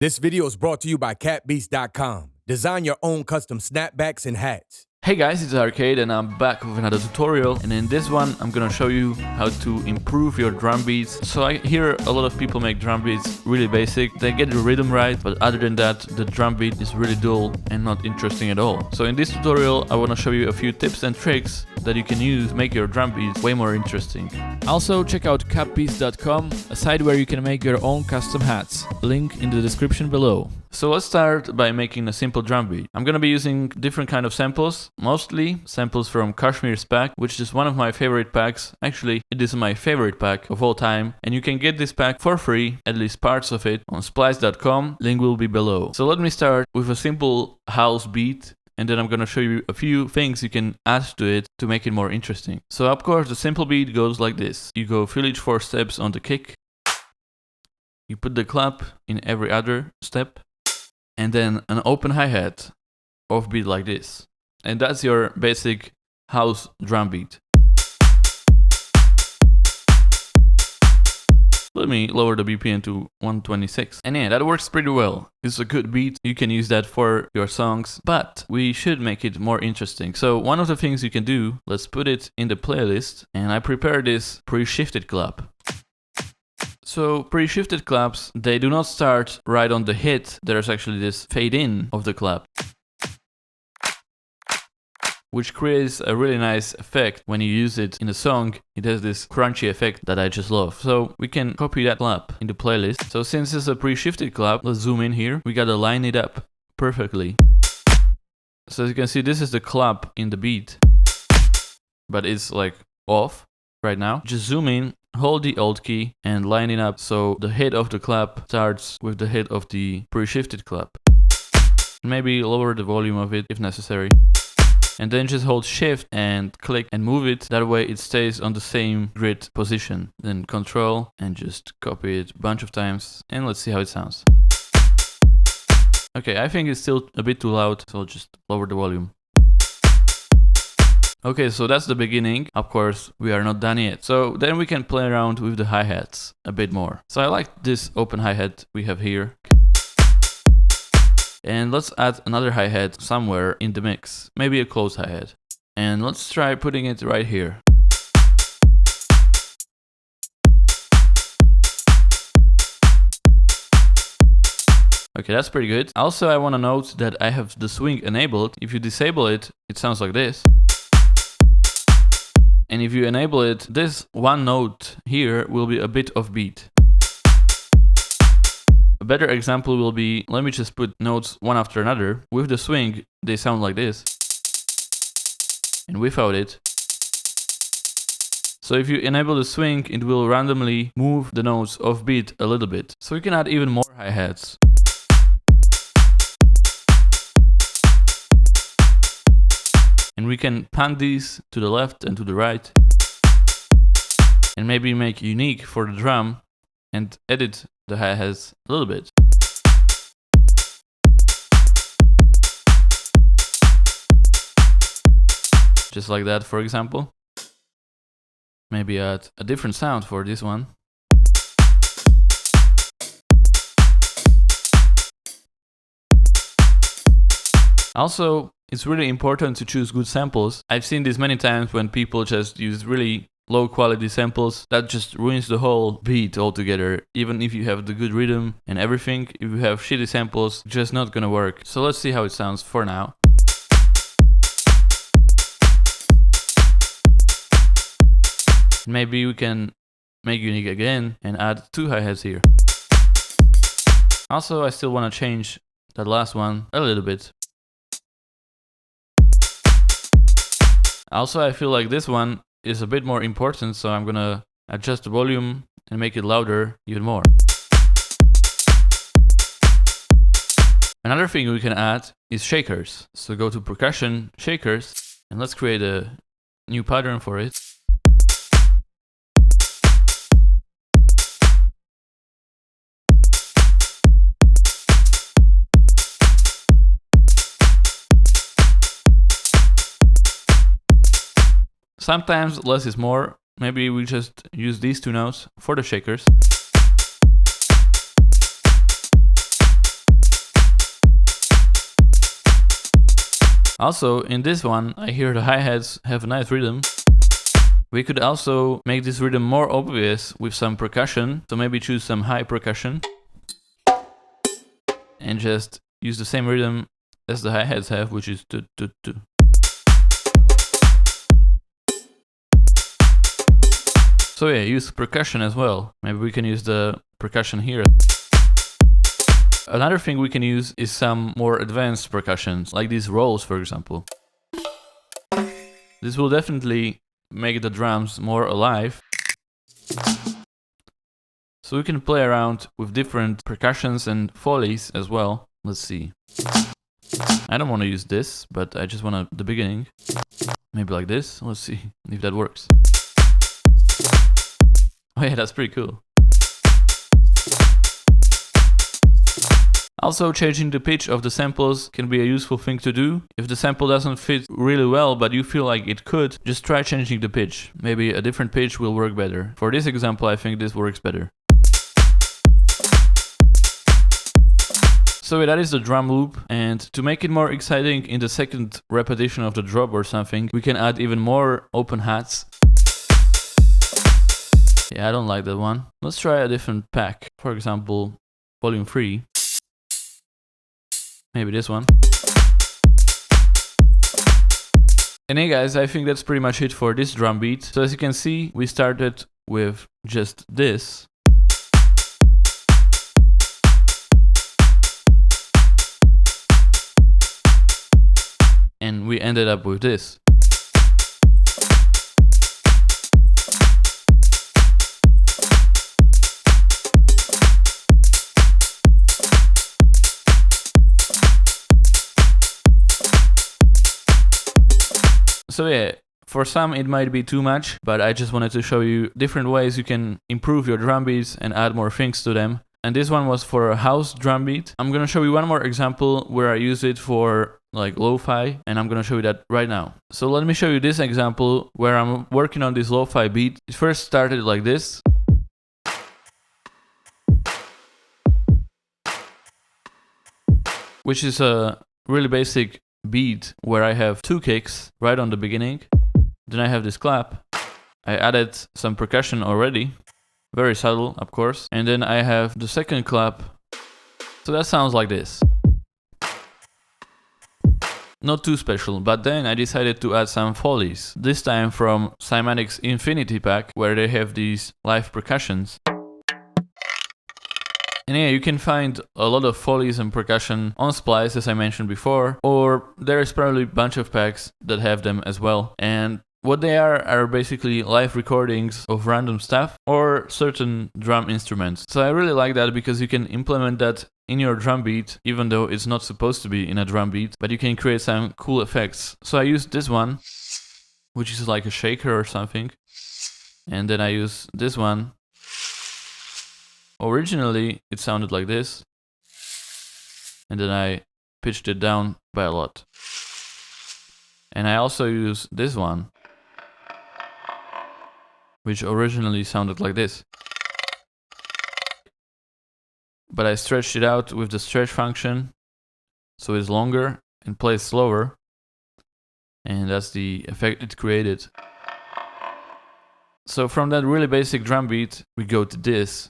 This video is brought to you by catbeast.com. Design your own custom snapbacks and hats. Hey guys, it's Arcade and I'm back with another tutorial, and in this one I'm gonna show you how to improve your drum beats. So I hear a lot of people make drum beats really basic, they get the rhythm right, but other than that the drum beat is really dull and not interesting at all. So in this tutorial I wanna show you a few tips and tricks that you can use to make your drum beats way more interesting. Also check out catbeast.com, a site where you can make your own custom hats. Link in the description below. So let's start by making a simple drum beat. I'm gonna be using different kind of samples, mostly samples from Kashmir's pack, which is one of my favorite packs. Actually, it is my favorite pack of all time, and you can get this pack for free, at least parts of it, on splice.com, link will be below. So let me start with a simple house beat, and then I'm gonna show you a few things you can add to it to make it more interesting. So of course the simple beat goes like this. You go village 4 steps on the kick, you put the clap in every other step, and then an open hi-hat offbeat like this. And that's your basic house drum beat. Let me lower the BPM to 126. And yeah, that works pretty well. It's a good beat, you can use that for your songs, but we should make it more interesting. So one of the things you can do, let's put it in the playlist, and I prepare this pre-shifted clap. So pre-shifted claps, they do not start right on the hit, there's actually this fade in of the clap, which creates a really nice effect when you use it in a song. It has this crunchy effect that I just love. So we can copy that clap in the playlist. So since it's a pre-shifted clap, let's zoom in here, we gotta line it up perfectly. So as you can see, this is the clap in the beat, but it's like off right now. Just zoom in, hold the Alt key and line it up so the hit of the clap starts with the hit of the pre-shifted clap. Maybe lower the volume of it if necessary. And then just hold shift and click and move it. That way it stays on the same grid position. Then control and just copy it a bunch of times. And let's see how it sounds. Okay, I think it's still a bit too loud, so I'll just lower the volume. Okay, so that's the beginning. Of course, we are not done yet. So then we can play around with the hi-hats a bit more. So I like this open hi-hat we have here. And let's add another hi-hat somewhere in the mix. Maybe a close hi-hat. And let's try putting it right here. Okay, that's pretty good. Also, I want to note that I have the swing enabled. If you disable it, it sounds like this. And if you enable it, this one note here will be a bit offbeat. A better example will be, let me just put notes one after another. With the swing, they sound like this. And without it. So if you enable the swing, it will randomly move the notes offbeat a little bit. So you can add even more hi-hats. And we can pan these to the left and to the right. And maybe make unique for the drum and edit the hi-hats a little bit. Just like that, for example. Maybe add a different sound for this one. Also, it's really important to choose good samples. I've seen this many times when people just use really low quality samples. That just ruins the whole beat altogether. Even if you have the good rhythm and everything, if you have shitty samples, it's just not gonna work. So let's see how it sounds for now. Maybe we can make unique again and add 2 hi-hats here. Also, I still wanna change that last one a little bit. Also, I feel like this one is a bit more important, so I'm gonna adjust the volume and make it louder even more. Another thing we can add is shakers. So go to percussion, shakers, and let's create a new pattern for it. Sometimes less is more. Maybe we just use these 2 notes for the shakers. Also, in this one, I hear the hi-hats have a nice rhythm. We could also make this rhythm more obvious with some percussion, so maybe choose some high percussion and just use the same rhythm as the hi-hats have, which is tu tu tu. So yeah, use percussion as well. Maybe we can use the percussion here. Another thing we can use is some more advanced percussions, like these rolls, for example. This will definitely make the drums more alive. So we can play around with different percussions and follies as well. Let's see. I don't want to use this, but I just want the beginning. Maybe like this. Let's see if that works. Oh yeah, that's pretty cool. Also, changing the pitch of the samples can be a useful thing to do. If the sample doesn't fit really well, but you feel like it could, just try changing the pitch. Maybe a different pitch will work better. For this example, I think this works better. So that is the drum loop, and to make it more exciting in the second repetition of the drop or something, we can add even more open hats. Yeah, I don't like that one. Let's try a different pack. For example, volume 3. Maybe this one. And hey guys, I think that's pretty much it for this drum beat. So as you can see, we started with just this. And we ended up with this. So yeah, for some it might be too much, but I just wanted to show you different ways you can improve your drum beats and add more things to them. And this one was for a house drum beat. I'm gonna show you one more example where I use it for like lo-fi, and I'm gonna show you that right now. So let me show you this example where I'm working on this lo-fi beat. It first started like this. Which is a really basic beat where I have 2 kicks right on the beginning. Then I have this clap. I added some percussion already. Very subtle, of course. And then I have the second clap. So that sounds like this. Not too special, but then I decided to add some follies. This time from Cymatic's Infinity pack, where they have these live percussions. And yeah, you can find a lot of follies and percussion on Splice, as I mentioned before, or there is probably a bunch of packs that have them as well. And what they are basically live recordings of random stuff or certain drum instruments. So I really like that because you can implement that in your drum beat, even though it's not supposed to be in a drum beat, but you can create some cool effects. So I used this one, which is like a shaker or something. And then I use this one. Originally, it sounded like this, and then I pitched it down by a lot. And I also use this one, which originally sounded like this. But I stretched it out with the stretch function, so it's longer and plays slower, and that's the effect it created. So from that really basic drum beat, we go to this.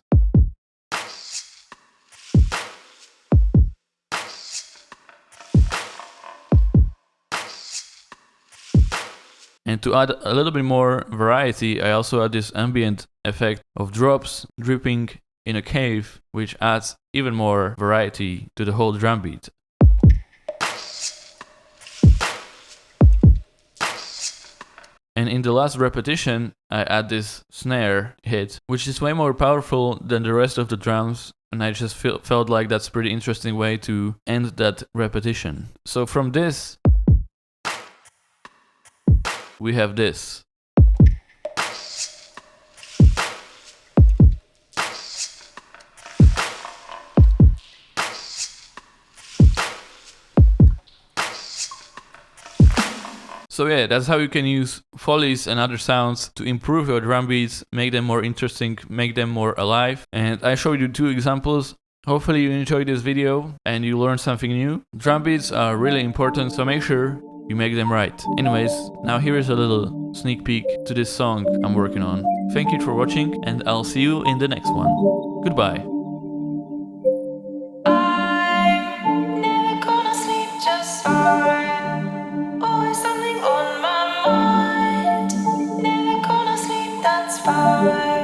And to add a little bit more variety, I also add this ambient effect of drops dripping in a cave, which adds even more variety to the whole drum beat. And in the last repetition, I add this snare hit, which is way more powerful than the rest of the drums, and I just felt like that's a pretty interesting way to end that repetition. So from this, we have this. So yeah, that's how you can use follies and other sounds to improve your drum beats, make them more interesting, make them more alive. And I showed you 2 examples. Hopefully you enjoyed this video and you learned something new. Drum beats are really important, so make sure you make them right. Anyways, now here is a little sneak peek to this song I'm working on. Thank you for watching, and I'll see you in the next one. Goodbye. I'm never gonna sleep just fine. Always something on my mind. Never gonna sleep, that's fine.